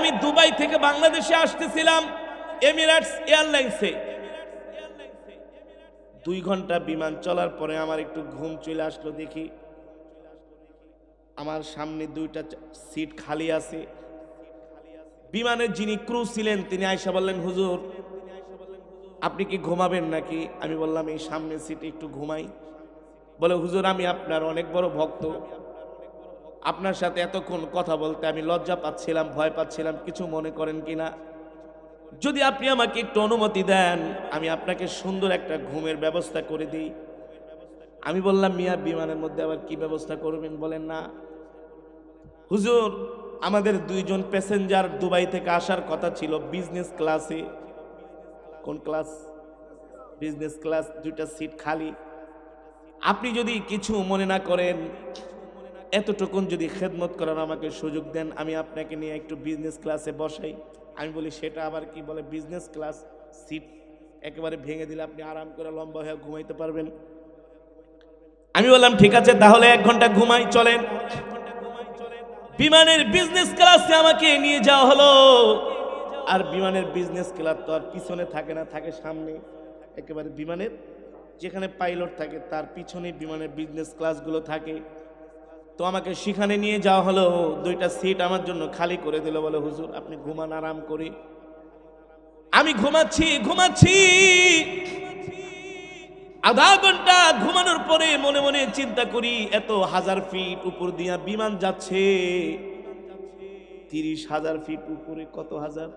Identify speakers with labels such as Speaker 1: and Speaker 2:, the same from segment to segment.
Speaker 1: আমি দুবাই থেকে বাংলাদেশে আসতেছিলাম এমিরেটস এয়ারলাইন্সে। 2 ঘন্টা বিমান চলার পরে আমার একটু ঘুম চলে আসলো। দেখি আমার সামনে 2টা সিট খালি আছে। বিমানের যিনি ক্রু ছিলেন তিনি আয়েশা বললেন, হুজুর আপনি কি ঘুমাবেন নাকি? আমি বললাম এই সামনের সিটে একটু ঘুমাই। বলে, হুজুর আমি আপনার অনেক বড় ভক্ত, আপনার সাথে এতক্ষণ কথা বলতে আমি লজ্জা পাচ্ছিলাম, ভয় পাচ্ছিলাম, কিছু মনে করেন কিনা? যদি আপনি আমাকে একটু অনুমতি দেন আমি আপনাকে সুন্দর একটা ঘুমের ব্যবস্থা করে দিই। আমি বললাম, মিয়া বিমানের মধ্যে আবার কি ব্যবস্থা করবেন? বলেন না হুজুর আমাদের 2 জন প্যাসেঞ্জার দুবাই থেকে আসার কথা ছিল বিজনেস ক্লাসে। কোন ক্লাস? বিজনেস ক্লাস, 2টা সিট খালি। আপনি যদি কিছু মনে না করেন এতটুকুন যদি খেদমত করার আমাকে সুযোগ দেন আমি আপনাকে নিয়ে একটু বিজনেস ক্লাসে বসাই। আমি বলি, সেটা আবার কি? বলে, বিজনেস ক্লাস সিট একেবারে ভেঙে দিলে আপনি আরাম করে লম্বা হয়ে ঘুমাইতে পারবেন। আমি বললাম ঠিক আছে তাহলে 1 ঘন্টা ঘুমাই, চলেন। বিমানের বিজনেস ক্লাসে আমাকে নিয়ে যাওয়া হলো। আর বিমানের বিজনেস ক্লাস তো আর পিছনে থাকে না, থাকে সামনে। একেবারে বিমানের যেখানে পাইলট থাকে তার পিছনে বিমানের বিজনেস ক্লাসগুলো থাকে। তো আমাকে সেখানে নিয়ে যাওয়া হলো। 2টা সিট আমার জন্য খালি করে দিল। বলে, হুজুর আপনি ঘুমান আরাম করে। আমি ঘুমাচ্ছি। আধা ঘন্টা ঘুমানোর পরে মনে মনে চিন্তা করি এত 1000 ফিট উপর দিয়া বিমান যাচ্ছে, 30,000 ফিট উপরে, কত হাজার।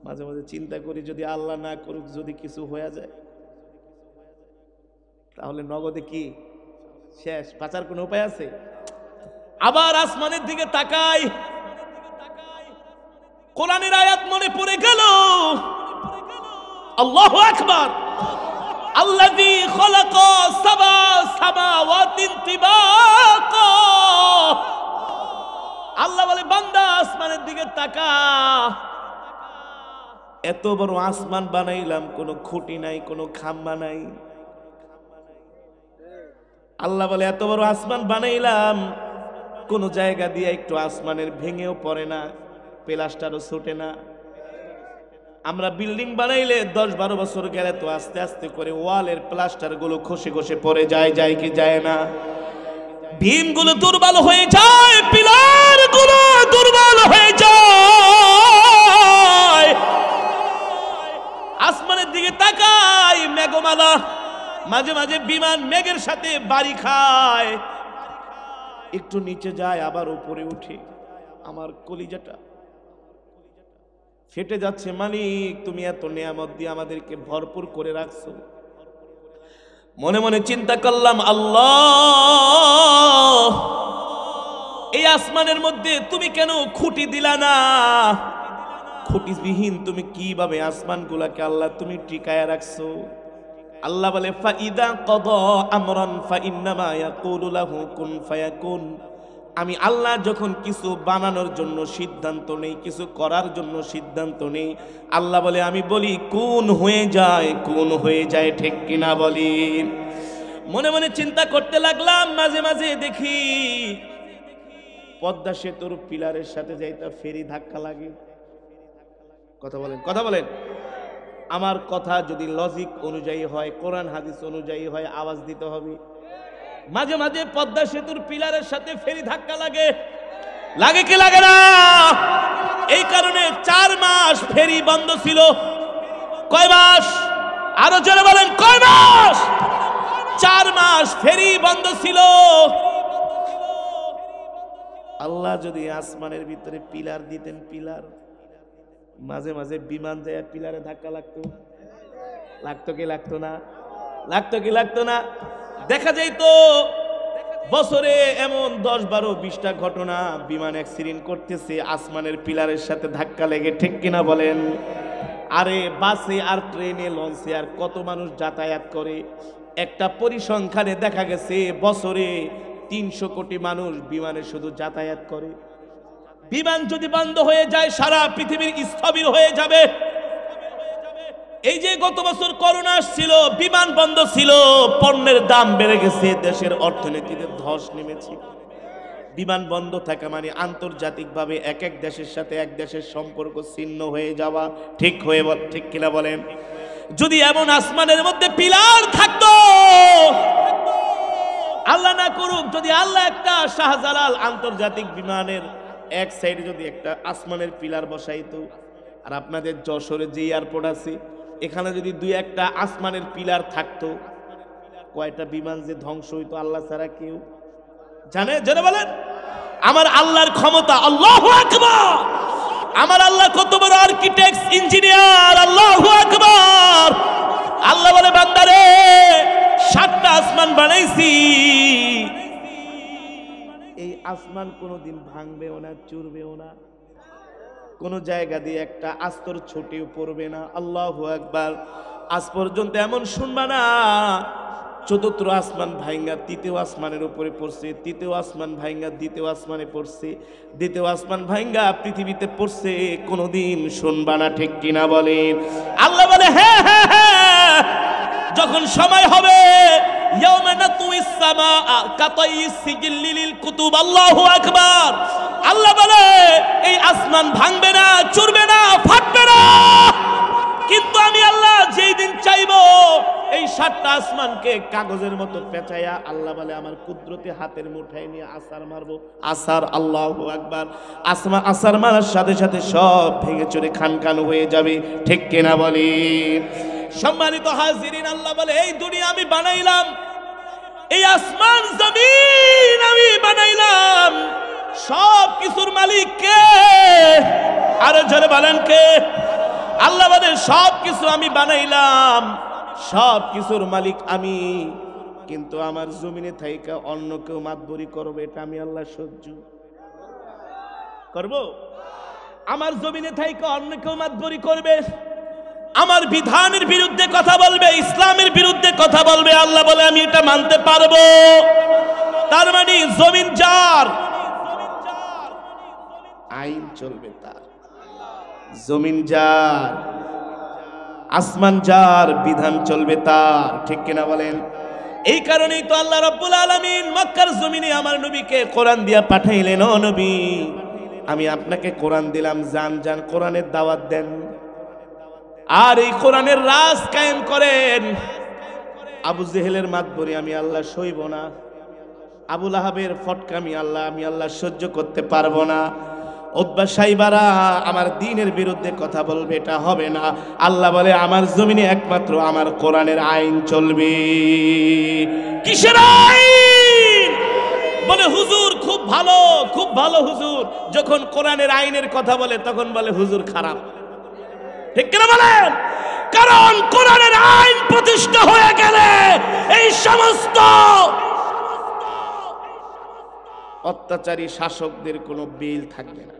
Speaker 1: মাঝে মাঝে চিন্তা করি যদি আল্লাহ না করুক যদি কিছু হয়ে যায় তাহলে নগদে কি শেষ, বাঁচার কোনো উপায় আছে? আবার আসমানের দিকে তাকাই, কোরআনের আয়াত মনে পড়ে গেল, আল্লাহু আকবার, আল্লাযী খালাকা সাবা সামাওয়াতিন তিবাকা। আল্লাহ বলে, বান্দা আসমানের দিকে তাকা, এত বড় আসমান বানাইলাম, কোনো খুঁটি নাই, কোনো খাম্বা নাই। আল্লাহ বলে, এত বড় আসমান বানাইলাম, কোন জায়গা দিয়ে একটু আসমানের ভেঙেও পড়ে না, প্লাস্টারও ছোটে না। আমরা বিল্ডিং বানাইলে 10-12 বছর গেলে তো আস্তে আস্তে করে ওয়ালের প্লাস্টার গুলো খসে খসে পড়ে যায়, যায় কি যায় না? ভীম গুলো দুর্বল হয়ে যায়, পিলার গুলো দুর্বল হয়ে যায়। আসমানের দিকে তাকাই, মেঘমালা, মাঝে মাঝে বিমান মেঘের সাথে বাড়ি খায়, একটু নিচে যায় আবার উপরে উঠে। আমার কলিজাটা ফেটে যাচ্ছে, মালিক তুমি এত নিয়ামত দিয়ে আমাদেরকে ভরপুর করে রাখছো। মনে মনে চিন্তা করলাম, আল্লাহ এই আসমানের মধ্যে তুমি কেন খুঁটি দিলা না? খুঁটিবিহীন তুমি কিভাবে আসমানগুলাকে আল্লাহ তুমি টিকায়া রাখছো? আল্লাহ বলে, ফাইদা কাদা আমরান ফাইন্নামা ইয়াকুলু লাহু কুন ফায়াকুন। আমি আল্লাহ যখন কিছু বানানোর জন্য সিদ্ধান্ত নেই, কিছু করার জন্য সিদ্ধান্ত নেই, আল্লাহ বলে, আমি বলি কোন হয়ে যায়, কোন হয়ে যায়, ঠিক কিনা বলি? মনে মনে চিন্তা করতে লাগলাম, মাঝে মাঝে দেখি পদ্মা সেতুর পিলারের সাথে যাইতা ফেরি ধাক্কা লাগে। কথা বলেন, কথা বলেন। আমার কথা যদি লজিক অনুযায়ী হয়, কোরআন হাদিস অনুযায়ী হয়, আওয়াজ দিতে হবে। মাঝে মাঝে পদ্মা সেতুর পিলারের সাথে ফেরি ধাক্কা লাগে, লাগে কি লাগে না? এই কারণে 4 মাস ফেরি বন্ধ ছিল। কয় মাস? আরো জোরে বলেন, কয় মাস? 4 মাস ফেরি বন্ধ ছিল। আল্লাহ যদি আসমানের ভিতরে পিলার দিতেন, পিলার, মাঝে মাঝে বিমান যায় পিলারে ধাক্কা লাগতো, লাগতো কি লাগতো না? লাগতো কি লাগতো না? দেখা যাইত বছরে এমন 10-12-20টা ঘটনা, বিমান অ্যাক্সিডেন্ট করতেছে আসমানের পিলারের সাথে ধাক্কা লেগে, ঠিক কিনা বলেন? আরে বাসে আর ট্রেনে লঞ্চে আর কত মানুষ যাতায়াত করে। একটা পরিসংখ্যানে দেখা গেছে বছরে 300 কোটি মানুষ বিমানে শুধু যাতায়াত করে। বিমান যদি বন্ধ হয়ে যায় সারা পৃথিবীর স্থবির হয়ে যাবে। এই যে গত বছর করোনা আসছিল, বিমান বন্ধ ছিল, পণ্যের দাম বেড়ে গেছে, দেশের অর্থনীতিতে ধস নেমেছে। বিমান বন্ধ থাকা মানে আন্তর্জাতিকভাবে এক এক দেশের সাথে এক দেশের সম্পর্ক ছিন্ন হয়ে যাওয়া। ঠিক কিনা বলেন? যদি এমন আসমানের মধ্যে পিলার থাকতো, আল্লাহ না করুক, যদি আল্লাহ একটা শাহজালাল আন্তর্জাতিক বিমানের এক সাইডে যদি একটা আসমানের পিলার বসাইতো, আর আপনাদের যশোরে যে এয়ারপোর্ট আছে এখানে যদি দুই একটা আসমানের পিলার থাকতো, কয়টা বিমান যে ধ্বংস হইতো আল্লাহ ছাড়া কেউ জানে? জেনে বলেন। আমার আল্লাহর ক্ষমতা, আল্লাহু আকবার। আমার আল্লাহ কত বড় আর্কিটেক্ট, ইঞ্জিনিয়ার, আল্লাহু আকবার। আল্লাহ বলে, বান্দারে 7টা আসমান বানাইছি, এই আসমান কোনোদিন ভাঙবেও না, চুরবেও না, কোন জায়গা দিয়ে একটা আস্তর ছুটেও পড়বে না। আল্লাহু আকবার। আজ পর্যন্ত এমন শুনবা না 4th আসমান ভাঙ্গা 3য় আসমানের উপরে পড়ছে, 3য় আসমান ভাঙ্গা 2য় আসমানে পড়ছে, 2য় আসমান ভাঙ্গা পৃথিবীতে পড়ছে, কোনোদিন শুনবা না। ঠিক কিনা বলেন? আল্লাহ বলে, হ্যাঁ হ্যাঁ হ্যাঁ, যখন সময় হবে ইয়াউমা নাতুইস সামাআ কাতাইস সিজিল্লি লিল কুতুব। আল্লাহু আকবার। আল্লাহ বলে, এই আসমান ভাঙবে না, চুরবে না, ফাটবে না, কিন্তু আমি আল্লাহ যেই দিন চাইবো এই 7টা আসমানকে কাগজের মতো পেঁচাইয়া, আল্লাহ বলে আমার কুদরতে হাতের মুঠায় নিয়ে আসার মারবো। আসার, আল্লাহু আকবার। আসার মারার সাথে সাথে সব ভেঙে চুরে খান খান হয়ে যাবে। ঠিক কিনা বলি? সম্মানিত হাজিরিন, আল্লাহ বলে, এই দুনিয়া আমি বানাইলাম, এই আসমান জমিন আমি বানাইলাম, সব কিছুর মালিক কে? আরো জোরে বলেন কে? আল্লাহ বলে, সব কিছু আমি বানাইলাম, সব কিছুর মালিক আমি, কিন্তু আমার জমিনে থাইকা অন্য কেউ মাতবরি করবে, এটা আমি আল্লাহ সহ্য করব? আমার জমিনে থাইকা অন্য কেউ মাতবরি করবে, আমার বিধানের বিরুদ্ধে কথা বলবে, ইসলামের বিরুদ্ধে কথা বলবে, আল্লাহ বলে আমি এটা মানতে পারবো? তার মানে জমিন যার, আইন চলবে তার। জমিন যার, আসমান যার, বিধান চলবে তার। ঠিক কিনা বলেন? এই কারণেই তো আল্লাহ রাব্বুল আলামিন মক্কার জমিনে আমার নবীকে কোরআন দিয়া পাঠাইলেন। ও নবী, আমি আপনাকে কোরআন দিলাম, যান যান কোরআনের দাওয়াত দেন, আর এই কোরআনের রাজ কায়েম করেন। আবু জেহেলের মাতবরি আমি আল্লাহ সইব না, আবু লাহাবের ফটকামি আমি আল্লাহ সহ্য করতে পারবো না, উতবা সাইবারা আমার দ্বীনের বিরুদ্ধে কথা বলবে, এটা হবে না। আল্লাহ বলে, আমার জমিনে একমাত্র আমার কোরআনের আইন চলবে। কিসের আইন? বলে হুজুর খুব ভালো, খুব ভালো হুজুর। যখন কোরআনের আইনের কথা বলে তখন বলে হুজুর খারাপ। ঠিক কিনা বলেন? কারণ কোরআনের আইন প্রতিষ্ঠা হয়ে গেলে এই সমস্ত অত্যাচারী শাসকদের কোনো বিল থাকবে না,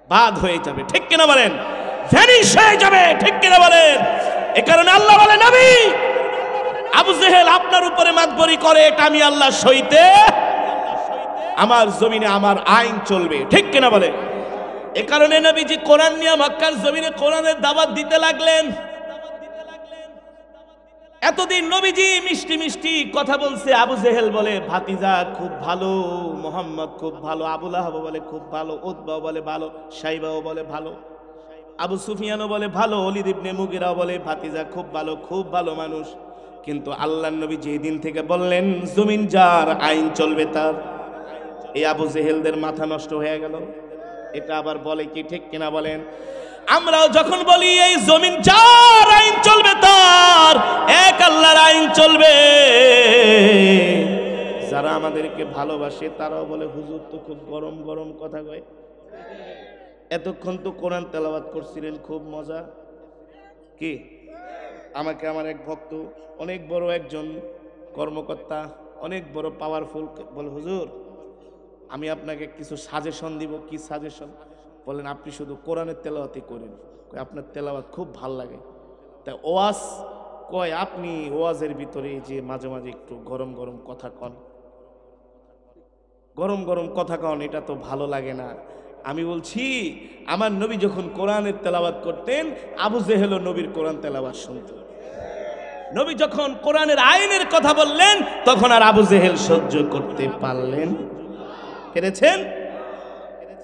Speaker 1: বাদ হয়ে যাবে। ঠিক কিনা বলেন? ভ্যানিশ হয়ে যাবে। ঠিক কিনা বলেন? এ কারণে আল্লাহ বলে, নবী, আবু জেহেল আপনার উপরে মাতবরি করে, এটা আমি আল্লাহ সইতে, আমার জমিনে আমার আইন চলবে। ঠিক কিনা বলে? এ কারণে নবীজি কোরআন নিয়ে মক্কার জমিনে কোরআনের দাওয়াত দিতে লাগলেন। এতদিন নবীজি মিষ্টি মিষ্টি কথা বলছে। আবু জেহেল বলে ভাতিজা খুব ভালো, মোহাম্মদ খুব ভালো, আবু লাহাব বলে খুব ভালো, উতবাও বলে ভালো, সাইবাও বলে ভালো, আবু সুফিয়ানও বলে ভালো, ওলীদ ইবনে মুগীরাও বলে ভাতিজা খুব ভালো, খুব ভালো মানুষ। কিন্তু আল্লাহর নবী যেই দিন থেকে বললেন জমিন যার, আইন চলবে তার, এই আবু জেহেলদের মাথা নষ্ট হয়ে গেল। এটা আবার বলে কি? ঠিক কিনা বলেন? আমরাও যখন বলি এই জমিন যার, আইন চলবে তার, এক আল্লাহর আইন চলবে, যারা আমাদেরকে ভালোবাসে তারাও বলে হুজুর তো খুব গরম গরম কথা কয়। এতক্ষণ তো কোরআন তেলাওয়াত করছিলেন, খুব মজা। কি? আমাকে আমার এক ভক্ত, অনেক বড় একজন কর্মকর্তা, অনেক বড় পাওয়ারফুল, বলে হুজুর আমি আপনাকে কিছু সাজেশন দিব। কি সাজেশন? বলেন আপনি শুধু কোরআনের তেলাওয়াতই করেন, আপনার তেলাওয়াত খুব ভাল লাগে। তাই ওয়াজ কয় আপনি ওয়াজের ভিতরে যে মাঝে মাঝে একটু গরম গরম কথা কন, গরম গরম কথা কন, এটা তো ভালো লাগে না। আমি বলছি আমার নবী যখন কোরআনের তেলাওয়াত করতেন, আবু জেহেল নবীর কোরআন তেলাওয়াত শুনত। নবী যখন কোরআনের আইনের কথা বললেন তখন আর আবু জেহেল সহ্য করতে পারলেন পেরেছেন?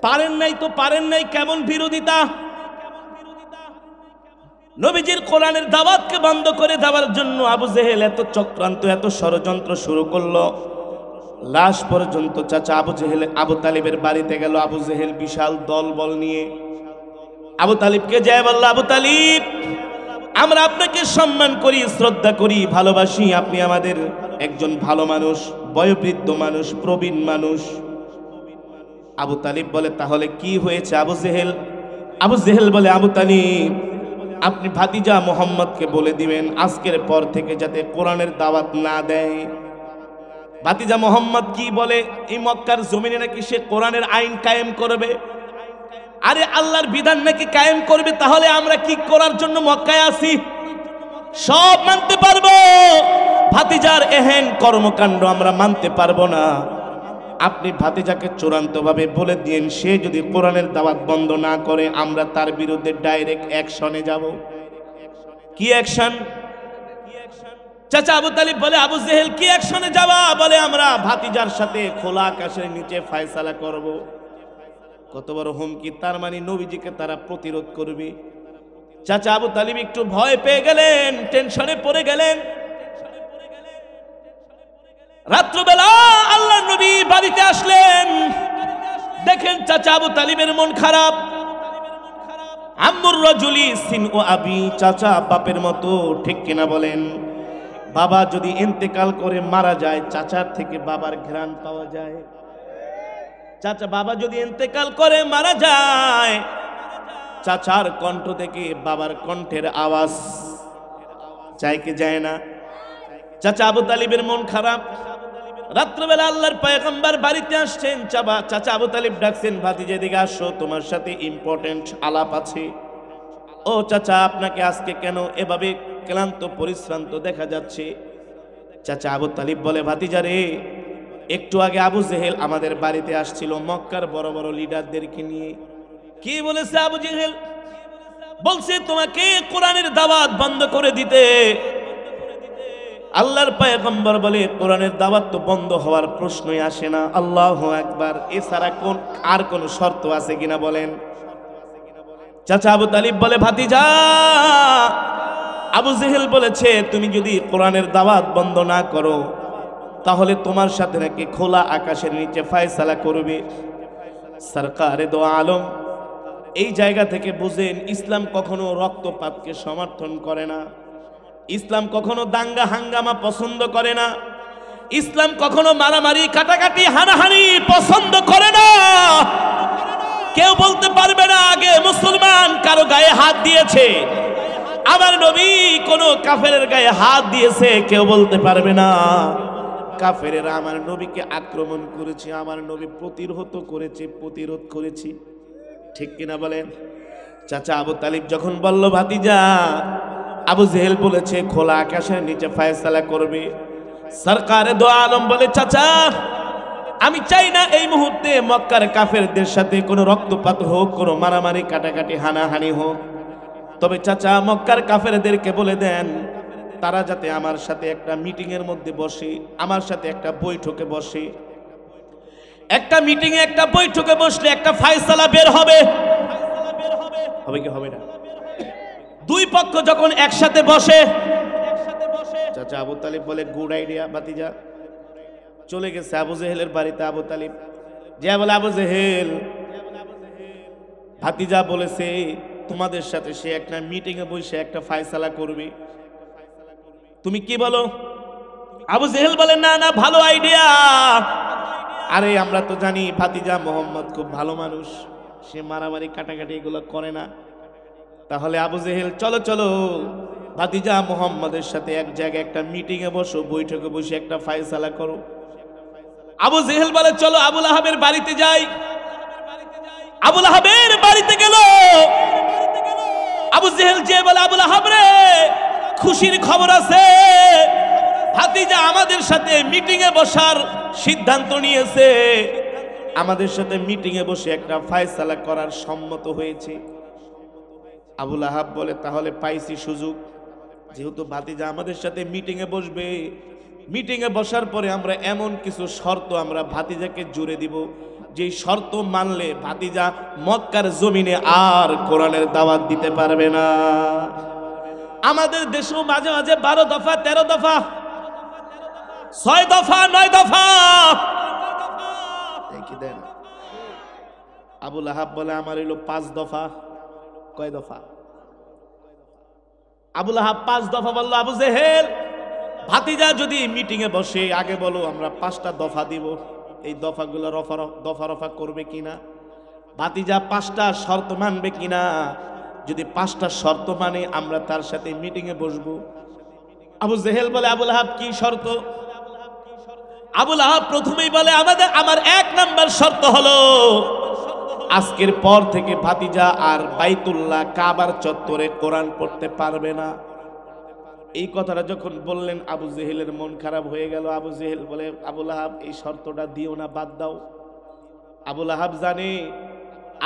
Speaker 1: পারেন নাই তো পারেন নাই, কেমন বিরোধিতা! নবীজির কোরআনের দাওয়াতকে বন্ধ করে দেওয়ার জন্য আবু জেহেল এত চক্রান্ত, এত ষড়যন্ত্র শুরু করলো। লাশ পর্যন্ত চাচা আবু তালিবের বাড়িতে গেল। আবু জেহেল বিশাল দলবল নিয়ে আবু তালিবকে যায় বলল, আবু তালিব, আমরা আপনাকে সম্মান করি, শ্রদ্ধা করি, ভালোবাসি। আপনি আমাদের একজন ভালো মানুষ, বয়োবৃদ্ধ মানুষ, প্রবীণ মানুষ। আবু তালিব বলে, তাহলে কি হয়েছে আবু জেহেল বলে, আবু তালিব, আপনি ভাতিজা মোহাম্মদকে বলে দিবেন আজকের পর থেকে যাতে কোরআনের দাওয়াত না দেয়। ভাতিজা মোহাম্মদ কি বলে, এই মক্কার জমিনে নাকি সে কোরআনের আইন কায়েম করবে। আরে আল্লাহর বিধান নাকি কায়েম করবে, তাহলে আমরা কি করার জন্য মক্কায় আসি? সব মানতে পারবো, ভাতিজার এহেন কর্মকাণ্ড আমরা মানতে পারবো না। আপনি ভাতিজাকে চূড়ান্তভাবে বলে দিন, সে যদি কোরআনের দাওয়াত বন্ধ না করে আমরা তার বিরুদ্ধে ডাইরেক্ট অ্যাকশনে যাব। কি অ্যাকশন? চাচা আবু তালিব বলে, আবু জেহেল কি অ্যাকশনে যাবা? বলে, আমরা ভাতিজার সাথে খোলা আকাশের নিচে ফয়সালা করব। কত বড় হুমকি! তার মানে নবীজিকে তারা প্রতিরোধ করবে। চাচা আবু তালিব একটু ভয় পেয়ে গেলেন, টেনশনে পড়ে গেলেন। রাত্রবেলা আল্লাহ নবী বাড়িতে আসলেন, দেখেন চাচা আবু তালিবের মন খারাপ। আম্মুর রাজুলি সিন ও আবি, চাচা বাপের মতো, ঠিক কিনা বলেন? বাবা যদি ইন্তেকাল করে মারা যায়, চাচার থেকে বাবার ঘ্রাণ পাওয়া যায়। চাচা বাবা যদি ইন্তেকাল করে মারা যায়, চাচার কণ্ঠ থেকে বাবার কণ্ঠের আওয়াজ যায় কি যায় না? চাচা আবু তালিবের মন খারাপ। রাত্রবেলা আল্লাহর পয়গম্বর বাড়িতে আসছেন। চাচা আবু তালিব ডাকছেন, ভাতিজা এদিকে আসো, তোমার সাথে ইম্পর্টেন্ট আলাপ আছে। ও চাচা, আপনাকে আজকে কেন এভাবে ক্লান্ত পরিশ্রান্ত দেখা যাচ্ছে? চাচা আবু তালিব বলে, ভাতিজা রে, একটু আগে আবু জেহেল আমাদের বাড়িতে আসছিল মক্কার বড় বড় লিডারদেরকে নিয়ে। কি বলেছে আবু জেহেল? বলছে তোমাকে কোরআনের দাওয়াত বন্ধ করে দিতে। আল্লাহর পয়গম্বর বলে, কোরআনের দাওয়াত তো বন্ধ হওয়ার প্রশ্নই আসে না। আল্লাহু আকবার। এছাড়া আর কোন শর্ত আছে কিনা বলেন? চাচা আবু তালিব বলে, ভাতিজা, আবু জেহেল বলেছে তুমি যদি কোরআনের দাওয়াত বন্ধ না করো তাহলে তোমার সাথে নাকি খোলা আকাশের নিচে ফয়সালা করবে। সরকারে দো আলম, এই জায়গা থেকে বুঝেন, ইসলাম কখনো রক্তপাতকে সমর্থন করে না। ইসলাম কখনো দাঙ্গা হাঙ্গামা পছন্দ করে না। ইসলাম কখনো মারামারি, কাটাকাটি, হানাহানি পছন্দ করে না। কেউ বলতে পারবে না আগে মুসলমান কারো গায়ে হাত দিয়েছে, আমার নবী কোনো কাফেরের গায়ে হাত দিয়েছে, কেউ বলতে পারবে না। কাফেরেরা আমার নবীকে আক্রমণ করেছে, আমার নবী প্রতিরোধ করেছে। ঠিক কিনা বলেন? চাচা আবু তালিব যখন বলল, ভাতিজা, আবু জেহেল বলেছে খোলা আকাশের নিচে ফয়সালা করবে, সরকারে দো আলম বলে, চাচা, আমি চাই না এই মুহূর্তে মক্কার কাফেরদের সাথে কোনো রক্তপাত হোক, কোনো মারামারি, কাটাকাটি, হানাহানি হোক। তবে চাচা, মক্কার কাফেরদেরকে বলে দেন তারা যাতে আমার সাথে একটা মিটিং এর মধ্যে বসে, আমার সাথে একটা বৈঠকে বসে। একটা মিটিং এ, একটা বৈঠকে বসলে একটা ফয়সালা বের হবে। হবে কি হবে না? দুই পক্ষ যখন একসাথে বসে। চাচা আবু তালিব বলে, গুড আইডিয়া ভাতিজা। চলে গেছে আবু জেহেলের বাড়িতে আবু তালিব। যে বলে, আবু জেহেল, ভাতিজা বলেছে তোমাদের সাথে সে একটা মিটিং এ বসে একটা ফয়সালা করবে, তুমি কি বলো? আবু জেহেল বলে, না না, ভালো আইডিয়া। আরে আমরা তো জানি ভাতিজা মোহাম্মদ খুব ভালো মানুষ, সে মারামারি, কাটাকাটি এগুলো করে না। তাহলে আবু জেহেল, চলো চলো, ভাতিজা মোহাম্মদের সাথে এক জায়গায় একটা মিটিং এ বসো, বৈঠকে বসে একটা ফয়সালা করো। আবু জেহেল বলে, চলো আবুল আহাবের বাড়িতে যাই। আবুল আহাবের বাড়িতে গেল। আবু জেহেল যে বলে, আবুল আহাব রে, খুশির খবর আছে, ভাতিজা আমাদের সাথে মিটিং এ বসার সিদ্ধান্ত নিয়েছে, আমাদের সাথে মিটিং এ বসে একটা ফয়সালা করার সম্মত হয়েছে। আবুল আহাব বলে, তাহলে পাইছি সুযোগ, যেহেতু ভাতিজা আমাদের সাথে মিটিং এ বসবে, মিটিং এ বসার পরে আমরা এমন কিছু শর্ত আমরা ভাতিজাকে জুড়ে দিব, যে শর্ত মানলে ভাতিজা মক্কার জমিনে আর কোরআনের দাওয়াত দিতে পারবে না। আমাদের দেশেও মাঝে মাঝে 12 দফা 13 দফা 6 দফা 9 দফা কি দেন। আবুল আহাব বলে আমার হইল 5 দফা। কয় দফা? আবুল আহাব 5 দফা বললো। আবু জেহেল, ভাতিজা যদি মিটিং এ বসে আগে বলো আমরা 5টা দফা দিব, এই দফাগুলো দফা রফা করবে কিনা, ভাতিজা 5টা শর্ত মানবে কিনা, যদি 5টা শর্ত মানে আমরা তার সাথে মিটিং এ বসবো। আবু জেহেল বলে আবুল আহাব কি শর্ত? আবুল আহাব প্রথমেই বলে আমার 1 নাম্বার শর্ত হলো আজকের পর থেকে ভাতিজা আর বাইতুল্লাহ কাবার চত্বরে কোরআন পড়তে পারবে না। এই কথাটা যখন বললেন আবু জেহেলের মন খারাপ হয়ে গেল। আবু জেহেল বলে আবুল আহাব এই শর্তটা দিও না, বাদ দাও। আবুল আহাব জানে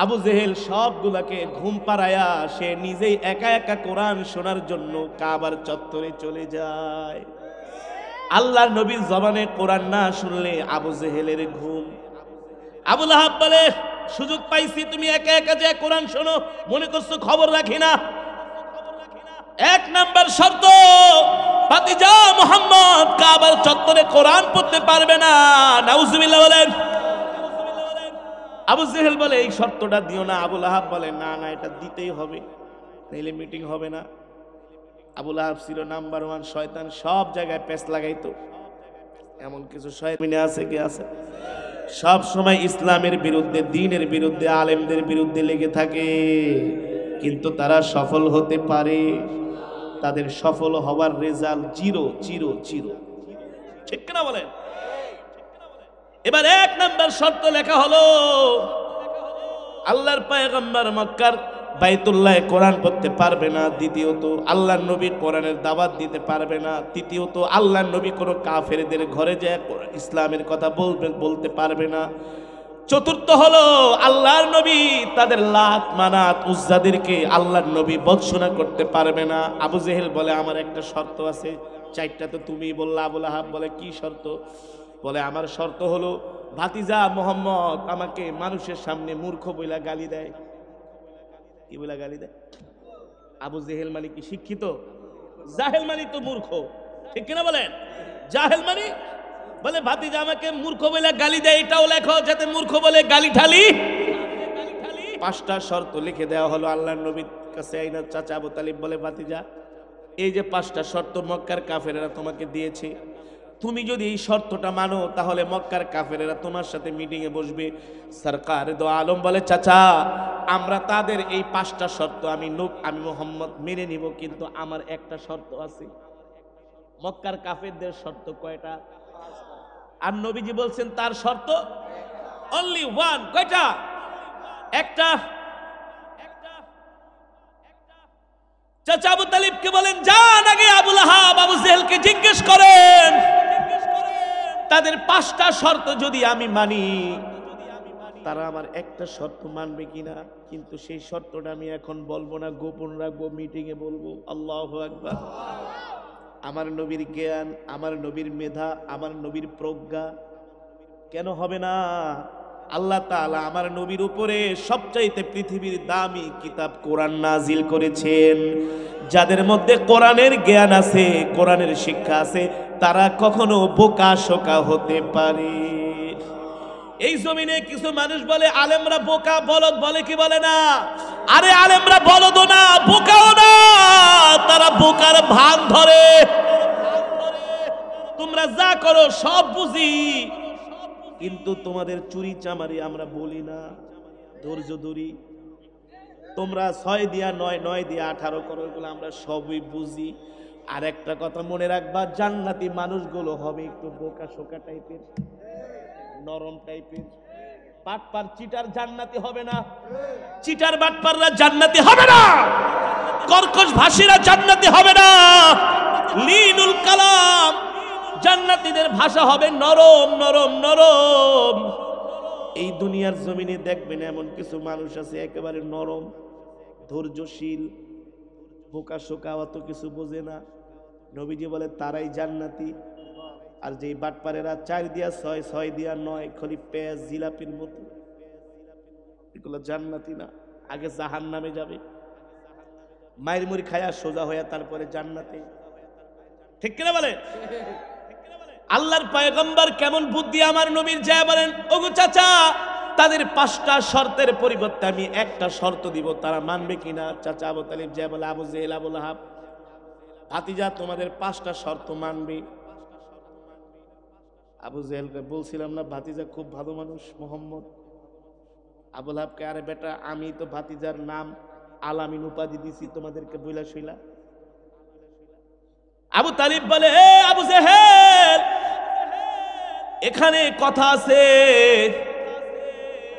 Speaker 1: আবু জেহেল সবগুলাকে ঘুম পাড়ায়া সে নিজেই একা একা কোরআন শোনার জন্য কাবার চত্বরে চলে যায়। আল্লাহর নবীর জবানে কোরআন না শুনলে আবু জেহেলের ঘুম। আবুল আহাব বলে সুযোগ পাইছি, তুমি একা একা যে কোরআন শোনো, মনে করছো খবর রাখি না। 1 নাম্বার শর্ত, ভাতিজা মুহাম্মদ কাবার চত্বরে কোরআন পড়তে পারবে না। নাউজুবিল্লাহ বলেন। আবু জেহেল বলে এই শর্তটা দিও না। আবুল আহাব বলে না না, এটা দিতেই হবে, নাইলে মিটিং হবে না। আবুল আহাব ছিল নাম্বার 1 শয়তান, সব জায়গায় পেছ লাগাইতো। এমন কিছু শয়তান আছে কি আছে? সব সময় ইসলামের বিরুদ্ধে, দ্বীনের বিরুদ্ধে, আলেমদের বিরুদ্ধে লেগে থাকে, কিন্তু তারা সফল হতে পারে। তাদের সফল হওয়ার রেজাল্ট জিরো জিরো জিরো। ঠিক কিনা বলেন? এবার 1 নাম্বার শর্ত লেখা হলো আল্লাহর পয়গম্বর মক্কার বাইতুল্লাহে কোরআন পড়তে পারবে না। দ্বিতীয়ত আল্লাহর নবী কোরআনের দাওয়াত দিতে পারবে না। তৃতীয়ত আল্লাহর নবী কোনো কাফেরদের ঘরে যায় ইসলামের কথা বলতে পারবে না। চতুর্থ হলো আল্লাহর নবী তাদের লাত মানাত উজ্জাদেরকে আল্লাহর নবী বর্জনা করতে পারবে না। আবু জেহেল বলে আমার একটা শর্ত আছে। 4টা তো তুমি বললা। আবুল আহাব বলে কি শর্ত? বলে আমার শর্ত হলো ভাতিজা মোহাম্মদ আমাকে মানুষের সামনে মূর্খ বইলা গালি দেয়। কি বইলা গালি দেয়? আবু জেহেল মানে কি শিক্ষিত? জাহেল মানে তো মূর্খ। ঠিক কিনা বলেন? জাহেল মানে বলে ভাতিজা আমাকে মূর্খ বলে গালি দেয়, এটাও লেখো যাতে মূর্খ বলে গালি ঠালি। 5টা শর্ত লিখে দেওয়া হলো আল্লাহর নবীর কাছে। আইনা চাচা আবু তালিব বলে ভাতিজা এই যে 5টা শর্ত মক্কার কাফেরেরা তোমাকে দিয়েছে, তুমি যদি এই শর্তটা মানো তাহলে মক্কার কাফেরেরা তোমার সাথে মিটিং এ বসবে। সরকার দো আলম বলে চাচা আমরা তাদের এই 5টা শর্ত আমি মুহাম্মদ মেনে নিব, কিন্তু আমার একটা শর্ত আছে। মক্কার কাফেরদের শর্ত কয়টা? আর নবীজি বলছেন তার শর্ত অনলি 1। কয়টা? একটা। চাচা আবু তালিবকে বলেন যান আগে আবুল আহাব আবু জেহেলকে জিজ্ঞেস করেন তাদের 5টা শর্ত যদি আমি মানি তারা আমার একটা শর্ত মানবে কিনা। কিন্তু সেই শর্তটা আমি এখন বলবো না, গোপন রাখবো, মিটিং এ বলবো। আল্লাহু আকবার। আমার নবীর জ্ঞান, আমার নবীর মেধা, আমার নবীর প্রজ্ঞা কেন হবে না? আল্লাহ তাআলা আমার নবীর উপরে সবচাইতে পৃথিবীর দামি কিতাব কোরআন নাজিল করেছেন। যাদের মধ্যে কোরআনের জ্ঞান আছে, কোরআনের শিক্ষা আছে, তারা কখনো বোকা শোকা হতে পারে। এই জমিনে কিছু মানুষ বলে আলেমরা বোকা, বলদ বলে কি বলে না? আরে আলেমরা বলদও না, বোকাও না, তারা বোকার ভান ধরে। তোমরা যা করো সব বুঝি, কিন্তু তোমাদের চুরি চামারি আমরা বলি না, ধৈর্য ধরি। তোমরা 6 দিয়া 9, 9 দিয়া 18 করো, এগুলো আমরা সবই বুঝি। আর একটা কথা মনে রাখবা, জান্নাতি মানুষগুলো হবে একটু বোকা শোকা টাইপের, নরম টাইপের। বাটপার চিটার জান্নাতি হবে না। চিটার বাটপাররা জান্নাতি হবে না। কর্কশ ভাষীরা জান্নাতি হবে না। লিনুল কালাম, জান্নাতীদের ভাষা হবে নরম নরম নরম। এই দুনিয়ার জমিনে দেখবেন এমন কিছু মানুষ আছে একেবারে নরম, ধৈর্যশীল, বোকা শোকা, অত কিছু বোঝে না। নবীজি বলে তারাই জান্নাতি। আর যেই বাটপারেরা 4 দিয়া 6, 6 দিয়া 9, খলি পেঁয়াজ জিলাপির মতো, এগুলো জান্নাতি না, আগে জাহান্নামে যাবে, মায়ের মুড়ি খায়া সোজা হইয়া তারপরে জান্নাতে। ঠিক কিনা বলে? আল্লাহর পয়গম্বর কেমন বুদ্ধি আমার নবীর, যায় বলেন ওগো চাচা, তাদের 5টা শর্তের পরিবর্তে আমি একটা শর্ত দিব, তারা মানবে কিনা? চাচা আবু তালিব যায় বলে, আবু জেহেল, আবু লাহাব, ভাতিজা তোমাদের 5টা শর্ত মানবে। আবু জেহেলকে বলছিলাম না ভাতিজা খুব ভালো মানুষ মোহাম্মদ। আবু লাহাবকে, আরে বেটা আমি তো ভাতিজার নাম আলামিন উপাধি দিছি তোমাদেরকে বইলা শুইলা। আবু তালিব বলে, এ আবু জেহেল, এখানে কথা আছে,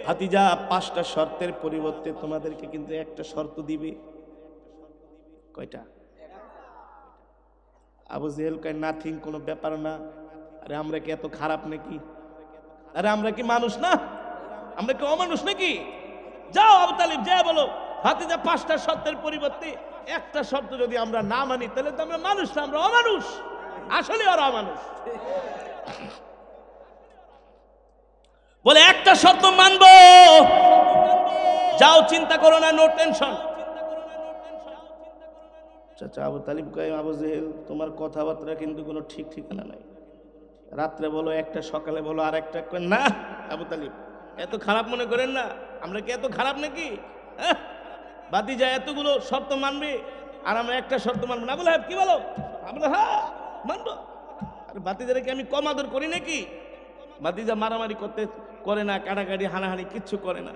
Speaker 1: ভাতিজা 5টা শর্তের পরিবর্তে তোমাদেরকে কিন্তু একটা শর্ত দিবে। কয়টা? আবু জেহেল কয়, নাথিং, কোনো ব্যাপার না। আরে আমরা কি এত খারাপ নাকি? আরে আমরা কি মানুষ না? আমরা কি অমানুষ নাকি? যাও আবু তালিব, যা বলো ভাতিজা 5টা শর্তের পরিবর্তে একটা শর্ত যদি আমরা না মানি তাহলে তো আমরা মানুষ না, আমরা অমানুষ। আসলে ওরা অমানুষ। বলে একটা শর্ত মানবো, যাও চিন্তা করো না, নো টেনশন। চাচা আবু তালিব কয়, আবু জেহেল তোমার কথাবার্তা কিন্তু কোনো ঠিক ঠিকানা নাই, রাত্রে বলো একটা, সকালে বলো আর একটা। না আবু তালিব, এত খারাপ মনে করেন না, আমরা কি এত খারাপ নাকি? ভাতিজা এতগুলো শর্ত মানবে আর আমরা একটা শর্ত মানবো না? বলে কি বলো? আমরা হ্যাঁ মানবো। আর ভাতিজারে কি আমি কম আদর করি নাকি? ভাতিজা মারামারি করে না, কাটাকাটি হানাহানি কিচ্ছু করে না,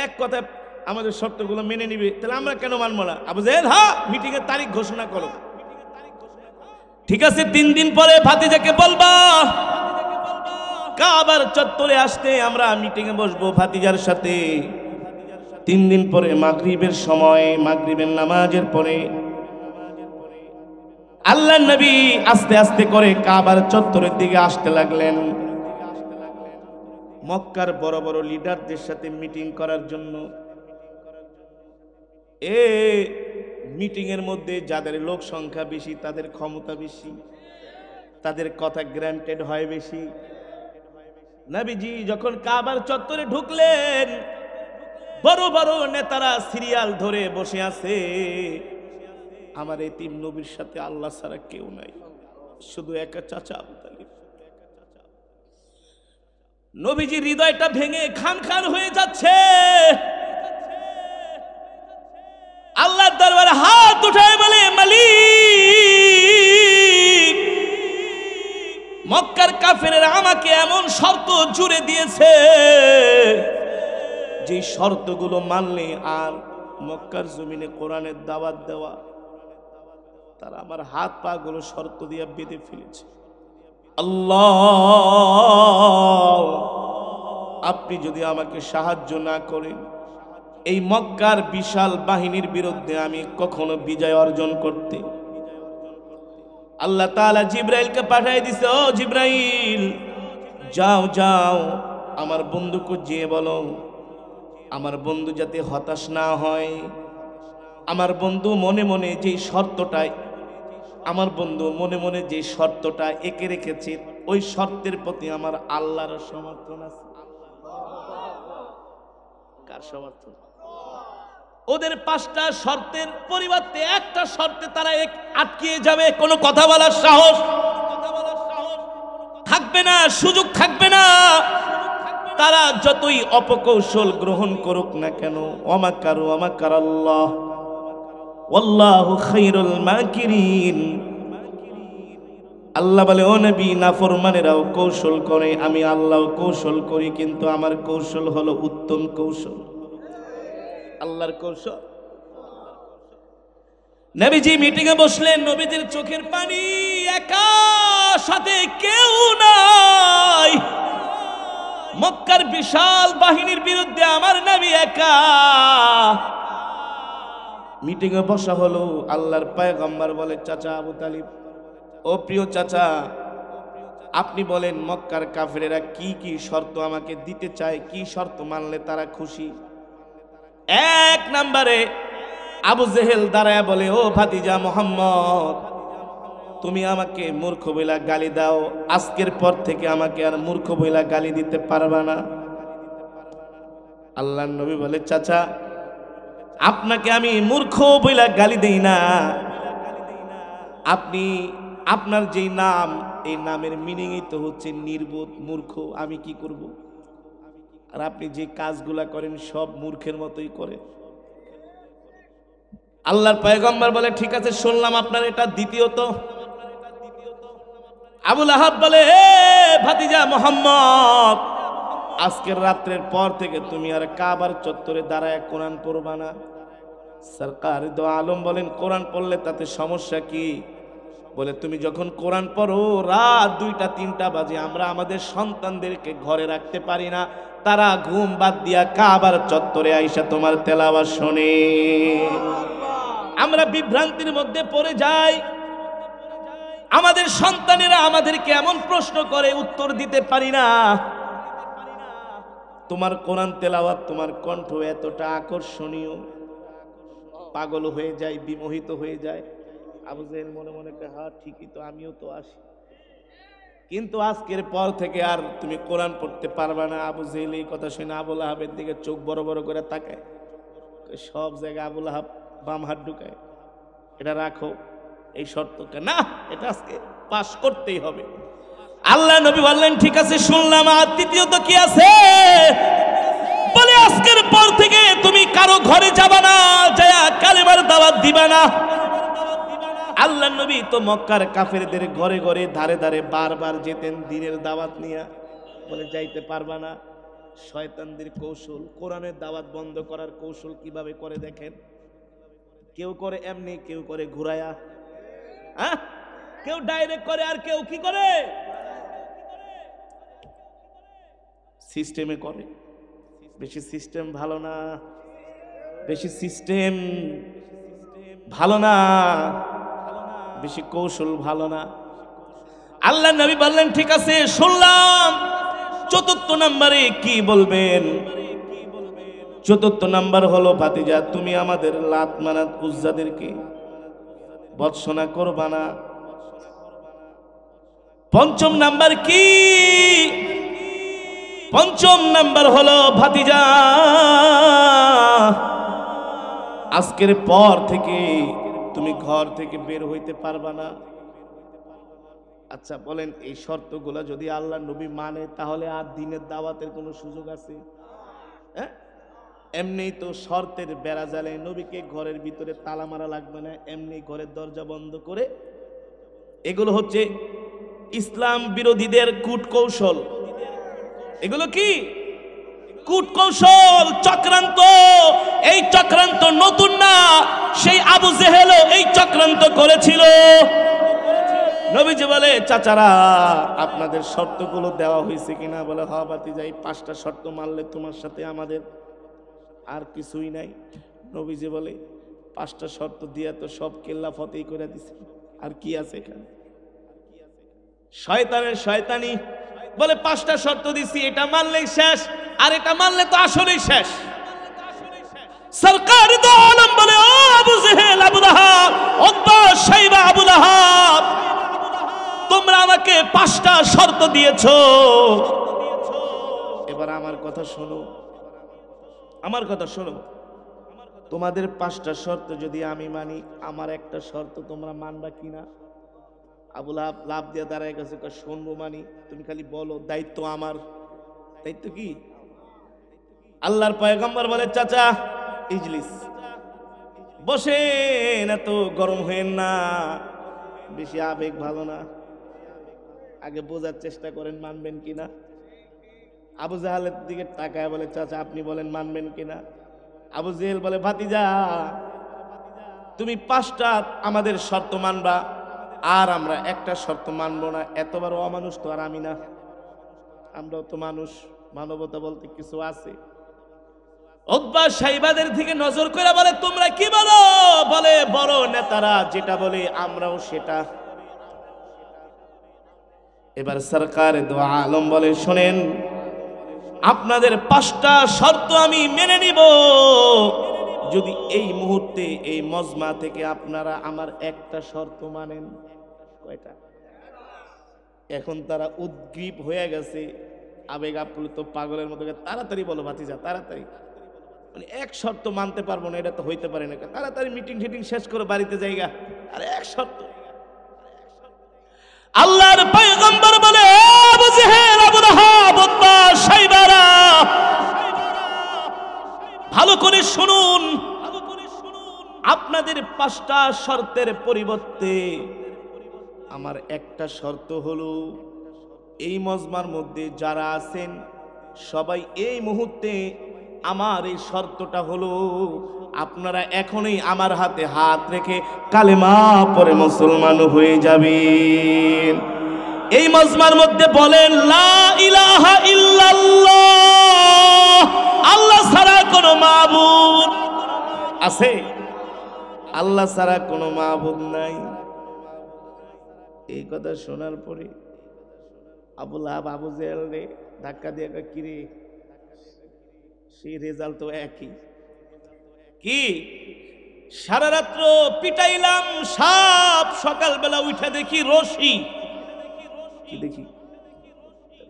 Speaker 1: এক কথায় আমাদের শর্তগুলো মেনে নিবে, তাহলে আমরা কেন মানবো না? আবু জেহেল, হ্যাঁ মিটিং এর তারিখ ঘোষণা করো। ঠিক আছে, 3 দিন পরে ভাতিজাকে বলবা কাবার চত্বরে আসতে, আমরা মিটিং এ বসবো ভাতিজার সাথে। 3 দিন পরে মাগরিবের সময়, মাগরিবের নামাজের পরে আল্লাহর নবী আস্তে আস্তে করে কাবার চত্বরের দিকে আসতে লাগলেন, মক্কার বড় বড় লিডারদের সাথে মিটিং করার জন্য। মিটিং এর মধ্যে যাদের লোক সংখ্যা বেশি, তাদের ক্ষমতা বেশি, তাদের কথা গ্রান্টেড হয় বেশি। নবীজি যখন কাবার চত্বরে ঢুকলেন, বড় বড় নেতারা সিরিয়াল ধরে বসে আছে। আমার এতিম নবীর সাথে আল্লাহ ছাড়া কেউ নাই, শুধু একা চাচা আবু তালিব। নবীজির হৃদয়টা ভেঙে খান খান হয়ে যাচ্ছে। আল্লাহর দরবারে হাত উঠায় বলে, মালিক, মক্কার কাফেরেরা আমাকে এমন শর্ত জুড়ে দিয়েছে, যে শর্তগুলো মানলে আর মক্কার জমিনে কোরআনের দাওয়াত দেওয়া, তারা আমার হাত পা গুলো শর্ত দিয়ে বেঁধে ফেলেছে। আল্লাহ, আপনি যদি আমাকে সাহায্য না করেন, এই মক্কার বিশাল বাহিনীর বিরুদ্ধে আমি কখনো বিজয় অর্জন করতে। আল্লাহ তাআলা জিব্রাইলকে পাঠিয়ে দিছে, ও জিব্রাইল, যাও যাও আমার বন্ধুকে যেয়ে বলো, আমার বন্ধু যাতে হতাশ না হয়, আমার বন্ধু মনে মনে যে শর্তটায়, আমার বন্ধু মনে মনে যে শর্তটা এঁকে রেখেছে, ওই শর্তের প্রতি আমার আল্লাহর সমর্থন আছে। কার সমর্থন? ওদের 5টা শর্তের পরিবর্তে একটা শর্তে তারা আটকিয়ে যাবে, কোনো কথা বলার সাহস থাকবে না, সুযোগ থাকবে না। তারা যতই অপকৌশল গ্রহণ করুক না কেন, ওয়ামাকারু ওয়ামাকারাল্লাহ ওয়াল্লাহু খায়রুল মাকিরিন। আল্লাহ বলে, ও নবী, নাফরমানেরাও কৌশল করে, আমি আল্লাহ কৌশল করি, কিন্তু আমার কৌশল হলো উত্তম কৌশল, আল্লাহর কৌশল। নবীজি মিটিং এ বসলেন, নবীজির চোখের পানি একা, সাথে কেউ নাই। মক্কার বিশাল বাহিনীর বিরুদ্ধে আমার নবী একা। মিটিং এ বসা হলো, আল্লাহর পয়গম্বর বলে, চাচা আবু তালিব, ও প্রিয় চাচা, আপনি বলেন মক্কার কাফেরেরা কি কি শর্ত আমাকে দিতে চায়, কি শর্ত মানলে তারা খুশি। 1 নম্বরে আবু জেহেল দাঁড়ায় বলে, ও ভাতিজা মুহাম্মদ, তুমি আমাকে মূর্খ বইলা গালি দাও, আজকের পর থেকে আমাকে আর মূর্খ বইলা গালি দিতে পারবা না। আল্লাহর নবী বলে, চাচা আপনাকে আমি মূর্খ বইলা গালি দেই না, আপনি আপনার যেই নাম, এই নামের মিনিংই তো হচ্ছে নির্বোধ, মূর্খ। আমি কি করব? আর আপনি যে কাজগুলা করেন সব মূর্খের মতোই করেন। আল্লাহর পয়গম্বর বলে, ঠিক আছে শুনলাম আপনার এটা। দ্বিতীয়ত আবুল আহাব বলে, হে ভাতিজা মোহাম্মদ, আজকের রাত্রের পর থেকে তুমি আর কাবার চত্বরে দাঁড়ায় কোরআন পড়বা না। সরকার দো আলম বলেন, কোরআন পড়লে তাতে সমস্যা কি? বলে, তুমি যখন কোরআন পড়ো রাত 2টা 3টা বাজে, আমরা আমাদের সন্তানদেরকে ঘরে রাখতে পারি না, তারা ঘুম বাদ দিয়া কাবার চত্বরে আইসা তোমার তেলাওয়াত শোনে। আমরা বিভ্রান্তির মধ্যে পড়ে যাই। আমাদের সন্তানেরা আমাদেরকে এমন প্রশ্ন করে, উত্তর দিতে পারি না। তোমার কোরআন তেলাওয়াত, তোমার কণ্ঠ এতটা আকর্ষণীয়, পাগল হয়ে যায়, বিমোহিত হয়ে যায়। আবু জেহেল মনে মনে কয়, হ্যাঁ ঠিকই তো, আমিও তো আসি, কিন্তু আজকের পর থেকে আর তুমি কোরআন পড়তে পারবে না। আবু জেহেল এই কথা শুনে আবুল আহাবের দিকে চোখ বড় বড় করে তাকায়। সব জায়গায় আবুল আহাব বাম হাত ঢুকায়, এটা রাখো, এই শর্তকে না, এটা আজকে পাশ করতেই হবে। আল্লাহ নবী বললেন, ঠিক আছে শুনলাম, আর তৃতীয়ত কি আছে? বলে, আজকের পর থেকে তুমি কারো ঘরে যাবা না, যায়া কালেমার দাওয়াত দিবা না। আল্লাহ নবী তো মক্কার কাফেরদের ঘরে ঘরে ধারে ধারে বারবার যেতেন দিনের দাওয়াত নিয়ে। বলে, যাইতে পারবা না। শয়তানদের কৌশল, কোরআনের দাওয়াত বন্ধ করার কৌশল কিভাবে করে দেখেন। কেউ করে এমনি, কেউ করে ঘুরায়া, হ্যাঁ, কেউ ডাইরেক্ট করে, আর কেউ কি করে, সিস্টেমে করে। বেশি সিস্টেম ভালো না, বেশি সিস্টেম ভালো না, বেশি কৌশল ভালো না। আল্লাহ নবী বললেন, ঠিক আছে শুনলাম, চতুর্থ নম্বরে কি বলবেন? চতুর্থ নাম্বার হলো, ভাতিজা তুমি আমাদের লাত মানাত উজ্জাদেরকে বৎসনা করবা না। পঞ্চম নাম্বার কি? পঞ্চম নাম্বার হলো, ভাতিজা আজকের পর থেকে তুমি ঘর থেকে বের হইতে পারবা না। আচ্ছা বলেন, এই শর্তগুলো যদি আল্লাহ নবী মানে, তাহলে আর দিনের দাওয়াতের কোনো সুযোগ আছে? হ্যাঁ, এমনি তো শর্তের বেড়া জালে নবীকে ঘরের ভিতরে তালা মারা লাগবে না, এমনি ঘরের দরজা বন্ধ করে। এগুলো হচ্ছে ইসলাম বিরোধীদের কূট কৌশল। এগুলো কি কূট কৌশল, চক্রান্ত। এই চক্রান্ত নতুন না, সেই আবু জেহেলও এই চক্রান্ত করেছিল। নবীজি বলে, চাচারা আপনাদের শর্তগুলো দেওয়া হয়েছে কিনা? বলে, হ্যাঁ ভাতিজা, এই 5টা শর্ত মানলে তোমার সাথে আমাদের আর কিছুই নাই। নবীজি বলে, 5টা শর্ত দিয়া তো সব কেল্লা ফতেই করে দিছে, আর কি আছে এখানে? শয়তানের শয়তানি। বলে, 5টা শর্ত দিছি, এটা মানলেই শেষ, আর এটা মানলে তো আসলেই শেষ। সরকার দো আলম বলে, ও আবু জেহেল, আবু লাহাব, উতবা, শাইবা, আবু লাহাব, তোমরা আমাকে 5টা শর্ত দিয়েছো। এবার আমার কথা শোনো, আমার কথা শোনো। তোমাদের 5টা শর্ত যদি আমি মানি, আমার একটা শর্ত তোমরা মানবা কিনা? আবু লাহাব লাভ দিয়ে দাঁড়ায় গেছে, শুনবো মানি, তুমি খালি বলো, দায়িত্ব আমার। দায়িত্ব কি? আল্লাহর পয়গম্বর বলে, চাচা ইজলিস, বসেন, এত গরম হয়েন না, বেশি আবেগ ভালো না, আগে বোঝার চেষ্টা করেন মানবেন কিনা। আবু জাহেলের দিকে তাকায় বলে, চাচা আপনি বলেন মানবেন কিনা? আবু জেহেল বলে, ভাতিজা তুমি 5টা আমাদের শর্ত মানবা, আর আমরা একটা শর্ত মানবো না। এতবার অমানুষ তো আর আমি না, আমরাও তো মানুষ, মানবতা বলতে কিছু আছে। উতবা শাইবাদের দিকে নজর করে বলে, তোমরা কি বলো? বলে, বড় নেতারা যেটা বলে আমরাও সেটা। এবার সরকার দো আলম বলে, শোনেন, আপনাদের 5টা শর্ত আমি মেনে নিব যদি এই মুহূর্তে এই মজমা থেকে আপনারা আমার একটা শর্ত মানেন। কয়টা? এখন তারা উদ্গ্রীব হয়ে গেছে, আবেগ আপ্লুত পাগলের মতো। তাড়াতাড়ি বলো ভাতিজা, তাড়াতাড়ি। এক শর্ত মানতে পারবো না, এটা তো হইতে পারে না, তাড়াতাড়ি মিটিং টিটিং শেষ করে বাড়িতে যাইগা। আরে এক শর্ত। আল্লাহর পয়গম্বর বলে, আবু জেহেল, আবু লাহাব, উতবা, শাইবারা, ভালো করে শুনুন, আপনাদের 5টা শর্তের পরিবর্তে আমার একটা শর্ত হলো, এই মজমার মধ্যে যারা আছেন সবাই এই মুহূর্তে আমার এই শর্তটা হলো, আপনারা এখনই আমার হাতে হাত রেখে কালেমা পড়ে মুসলমান হয়ে যাবেন। এই মজমার মধ্যে বলেন লা ইলাহা ইল্লাল্লাহ, আল্লাহ ছাড়া কোনো মাবুদ আছে? আল্লাহ ছাড়া কোনো মাবুদ নাই। এই কথা শোনার পরে আবু লাহাব আবু জেহেল রে ধাক্কা দিয়ে কিরে, সেই রেজাল্ট তো একই। কি সারা রাত্র পিটাইলাম সাপ, সকালবেলা উঠে দেখি রশি। কি দেখি?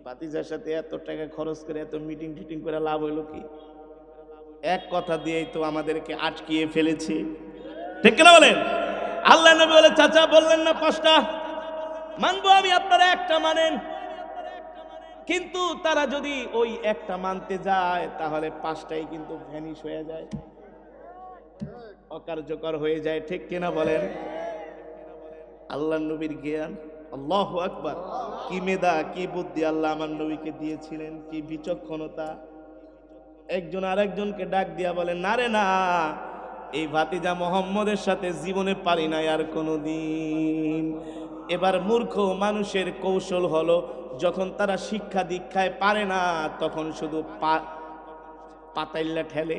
Speaker 1: ভাতিজার সাথে এত টাকা খরচ করে এত মিটিং টিটিং করে লাভ হইলো কি? এক কথা দিয়েই তো আমাদেরকে আটকিয়ে ফেলেছে, ঠিক কিনা বলেন? আল্লাহ নবী বলে, চাচা বললেন না 5টা মানবো আমি, আপনারা একটা মানেন। কিন্তু তারা যদি ওই একটা মানতে যায় তাহলে 5টাই কিন্তু ভ্যানিশ হয়ে যায়, অকার্যকর হয়ে যায়, ঠিক কিনা বলেন? আল্লাহ নবীর জ্ঞান, আল্লাহু আকবার, কি মেধা, কি বুদ্ধি আল্লাহ আমার নবীকে দিয়েছিলেন, কি বিচক্ষণতা। একজন আরেকজনকে ডাক দিয়া বলে, না রে না, এই ভাতিজা মোহাম্মদের সাথে জীবনে পারি নাই আর কোনোদিন। এবার মূর্খ মানুষের কৌশল হলো, যখন তারা শিক্ষা দীক্ষায় পারে না তখন শুধু পাতাইল্লা ঠেলে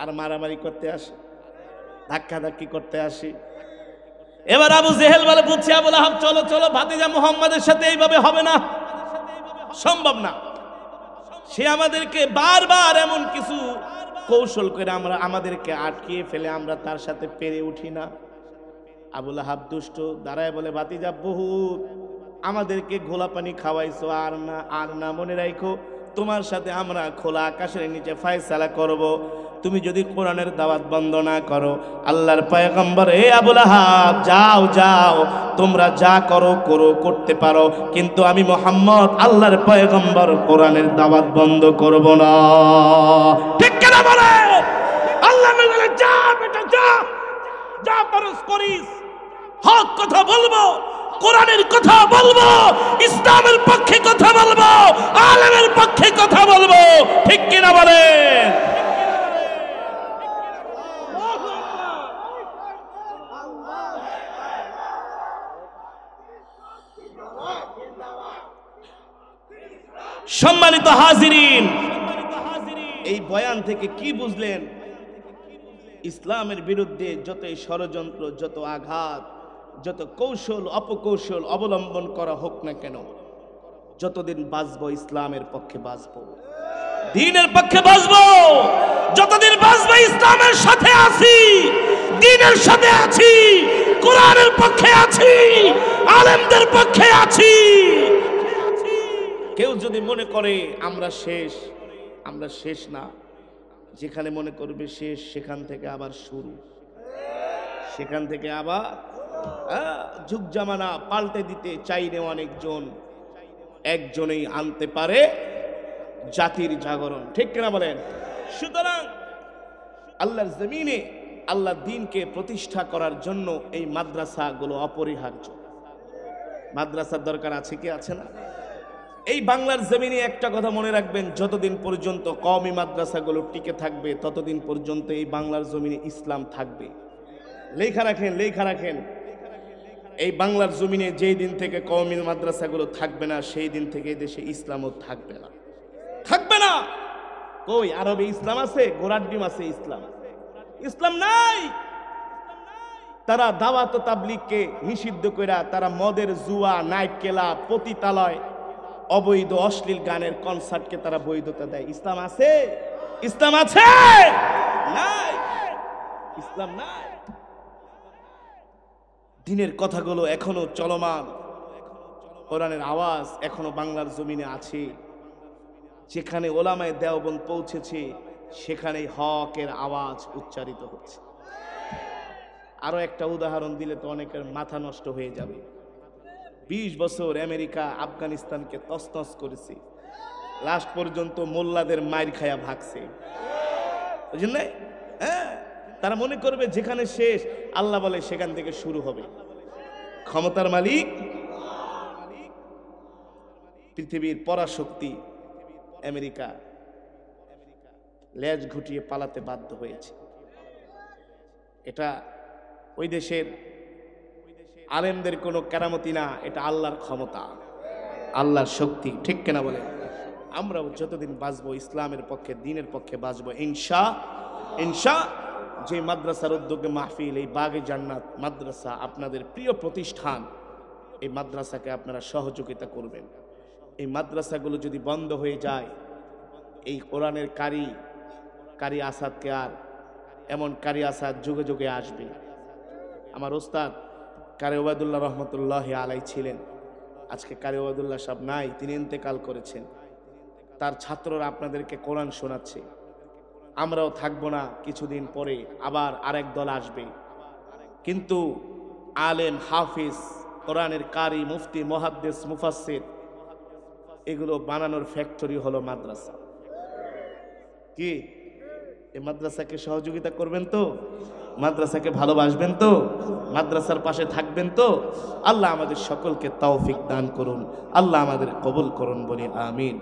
Speaker 1: আর মারামারি করতে আসে, ধাক্কাধাক্কি করতে আসে। এবার আবু জেহেল বলে, বুঝছি আবু লাহাব, চলো চলো, ভাতিজা মুহাম্মাদের সাথে এইভাবে হবে না, সম্ভব না। সে আমাদেরকে বারবার এমন কিছু কৌশল করে আমাদেরকে আটকিয়ে ফেলে, আমরা তার সাথে পেরে উঠি না। আবু লাহাব দুষ্ট দাঁড়ায় বলে, ভাতিজা বহুত আমাদেরকে ঘোলা পানি খাওয়াইছো, আর না মনে রাখো, তোমার সাথে আমরা খোলা আকাশের নিচে ফয়সালা করব। তুমি যদি কোরআনের দাওয়াত বন্ধ না করো, আল্লাহর পয়গম্বর, এ আবু লাহাব যাও যাও, তোমরা যা করো করো, করতে পারো, কিন্তু আমি মুহাম্মদ আল্লাহর পয়গম্বর কোরআনের দাওয়াত বন্ধ করব না। ঠিক কেন বলে? আল্লাহ বলে, যা বেটা যা, যা পারস করিস, হক কথা বলবো, কোরআনের কথা বলবো, ইসলামের পক্ষে কথা বলবো, আলেমের পক্ষে কথা বলবো, ঠিক কিনা বলে? সম্মানিত হাজিরিন, এই বয়ান থেকে কি বুঝলেন? ইসলামের বিরুদ্ধে যতই ষড়যন্ত্র, যত আঘাত, যত কৌশল অপকৌশল অবলম্বন করা হোক না কেন, যতদিন বাঁচবো ইসলামের পক্ষে বাঁচবো, দ্বীনের পক্ষে বাঁচবো। যতদিন বাঁচবো ইসলামের সাথে আছি, দ্বীনের সাথে আছি, কোরআনের পক্ষে আছি, আলেমদের পক্ষে আছি। কেউ যদি মনে করে আমরা শেষ, আমরা শেষ না। যেখানে মনে করবে শেষ, সেখান থেকে আবার শুরু, সেখান থেকে আবার যুগ জামানা পাল্টে দিতে চাইলে অনেকজন, একজনেই আনতে পারে জাতির জাগরণ, ঠিক কিনা বলেন? সুতরাং আল্লাহর জমিনে আল্লাহর দ্বীনকে প্রতিষ্ঠা করার জন্য এই মাদ্রাসাগুলো অপরিহার্য। মাদ্রাসার দরকার আছে কি আছে না? এই বাংলার জমিনে একটা কথা মনে রাখবেন, যতদিন পর্যন্ত কওমি মাদ্রাসাগুলো টিকে থাকবে ততদিন পর্যন্ত এই বাংলার জমিনে ইসলাম থাকবে। লেখা রাখেন, লেখা রাখেন, এই বাংলার জমিনে যেই দিন থেকে কওমি মাদ্রাসাগুলো থাকবে না, সেই দিন থেকে দেশে ইসলামও থাকবে না, থাকবে না। কই আরবে ইসলাম আছে? ঘোড়ার ডিম আছে ইসলাম, ইসলাম নাই। তারা দাওয়াত ও তাবলীগকে নিষিদ্ধ কইরা তারা মদের, জুয়া, নাইট ক্লাব, পতিতালয়, অবৈধ অশ্লীল গানের কনসার্টকে তারা বৈধতা দেয়। ইসলাম আছে? ইসলাম আছে? নাই, ইসলাম নাই। দ্বীনের কথাগুলো এখনো চলমান, কোরআনের আওয়াজ এখনো বাংলার জমিনে আছে। যেখানে ওলামায়ে দেওবন্দ পৌঁছেছে সেখানেই হকের আওয়াজ উচ্চারিত হচ্ছে। আরো একটা উদাহরণ দিলে তো অনেকের মাথা নষ্ট হয়ে যাবে। 20 বছর আমেরিকা আফগানিস্তানকে তছনছ করেছে, লাস্ট পর্যন্ত মোল্লাদের মাইর খায়া ভাগছে, বুঝলেন না? হ্যাঁ, তারা মনে করবে যেখানে শেষ, আল্লাহ বলে সেখান থেকে শুরু হবে। ক্ষমতার মালিক পৃথিবীর পরাশক্তি আমেরিকা লেজ ঘুটিয়ে পালাতে বাধ্য হয়েছে। এটা ওই দেশের আলেমদের কোনো কেরামতি না, এটা আল্লাহর ক্ষমতা, আল্লাহর শক্তি, ঠিক কিনা বলে? আমরাও যতদিন বাঁচবো ইসলামের পক্ষে, দ্বীনের পক্ষে বাঁচবো ইনশা। যে মাদ্রাসার উদ্যোগে মাহফিল, এই বাগে জান্নাত মাদ্রাসা আপনাদের প্রিয় প্রতিষ্ঠান, এই মাদ্রাসাকে আপনারা সহযোগিতা করবেন। এই মাদ্রাসাগুলো যদি বন্ধ হয়ে যায়, এই কোরআনের কারি আসাদকে আর এমন কারি আসাদ যুগে যুগে আসবে। আমার ওস্তাদ কারি ওবায়দুল্লাহ রহমতুল্লাহ আলাই ছিলেন, আজকে কারি ওবায়দুল্লাহ সাহেব নাই, তিনি ইন্তেকাল করেছেন। তার ছাত্ররা আপনাদেরকে কোরআন শোনাচ্ছে। আমরাও থাকবো না, কিছুদিন পরে আবার আরেক দল আসবে, কিন্তু আলেম, হাফিজ, কোরআনের কারি, মুফতি, মুহাদ্দিস, মুফাসসির এগুলো বানানোর ফ্যাক্টরি হলো মাদ্রাসা। কি এই মাদ্রাসাকে সহযোগিতা করবেন তো? মাদ্রাসাকে ভালোবাসবেন তো? মাদ্রাসার পাশে থাকবেন তো? আল্লাহ আমাদের সকলকে তৌফিক দান করুন, আল্লাহ আমাদের কবুল করুন, বলি আমিন।